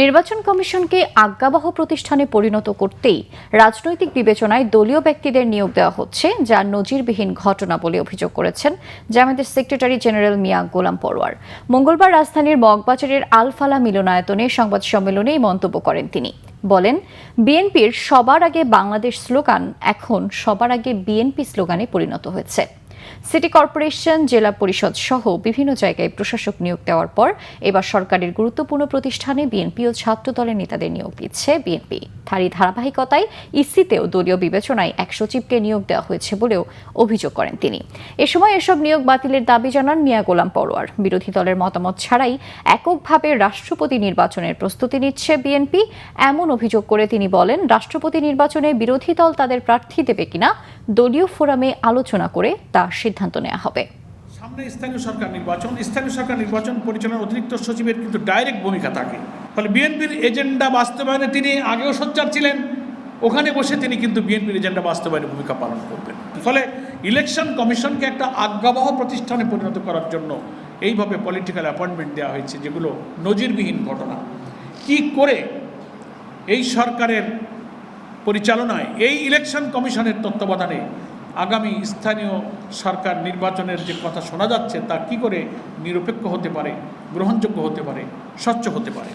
নির্বাচন কমিশনকে আজ্ঞাবহ প্রতিষ্ঠানে পরিণত করতেই রাজনৈতিক বিবেচনায় দলীয় ব্যক্তিদের নিয়োগ দেওয়া হচ্ছে, যা নজিরবিহীন ঘটনা বলে অভিযোগ করেছেন জামায়াতের সেক্রেটারি জেনারেল মিয়া গোলাম পরোয়ার। মঙ্গলবার রাজধানীর মগবাজারের আল-ফালাহ মিলনায়তনে সংবাদ সম্মেলনে এই মন্তব্য করেন তিনি। বলেন, বিএনপির সবার আগে বাংলাদেশ স্লোগান এখন সবার আগে বিএনপি স্লোগানে পরিণত হয়েছে। সিটি কর্পোরেশন, জেলা পরিষদ সহ বিভিন্ন জায়গায় প্রশাসক নিয়োগ দেওয়ার পর এবার সরকারের গুরুত্বপূর্ণ প্রতিষ্ঠানে বিএনপি ও ছাত্র দলের নেতাদের নিয়োগ দিচ্ছে বিএনপি। তারই ধারাবাহিকতায় ইসিতেও দলীয় বিবেচনায় এক সচিবকে নিয়োগ দেওয়া হয়েছে বলেও অভিযোগ করেন তিনি। এ সময় এসব নিয়োগ বাতিলের দাবি জানান মিয়া গোলাম পরোয়ার। বিরোধী দলের মতামত ছাড়াই এককভাবে রাষ্ট্রপতি নির্বাচনের প্রস্তুতি নিচ্ছে বিএনপি, এমন অভিযোগ করে তিনি বলেন, রাষ্ট্রপতি নির্বাচনে বিরোধী দল তাদের প্রার্থী দেবে কিনা দলীয় ফোরামে আলোচনা করে তা সিদ্ধান্ত নেওয়া হবে। সামনে স্থানীয় সরকার নির্বাচন পরিচালনার অতিরিক্ত সচিবের কিন্তু ডাইরেক্ট ভূমিকা থাকে। ফলে বিএনপির এজেন্ডা বাস্তবায়নে তিনি আগেও সোচ্চার ছিলেন, ওখানে বসে তিনি কিন্তু বিএনপির এজেন্ডা বাস্তবায়নে ভূমিকা পালন করবেন। ফলে ইলেকশন কমিশনকে একটা আজ্ঞাবহ প্রতিষ্ঠানে পরিণত করার জন্য এইভাবে পলিটিক্যাল অ্যাপয়েন্টমেন্ট দেওয়া হয়েছে, যেগুলো নজিরবিহীন ঘটনা। কি করে এই সরকারের পরিচালনায় এই ইলেকশন কমিশনের তত্ত্বাবধানে আগামী স্থানীয় সরকার নির্বাচনের যে কথা শোনা যাচ্ছে তা কি করে নিরপেক্ষ হতে পারে, গ্রহণযোগ্য হতে পারে, স্বচ্ছ হতে পারে।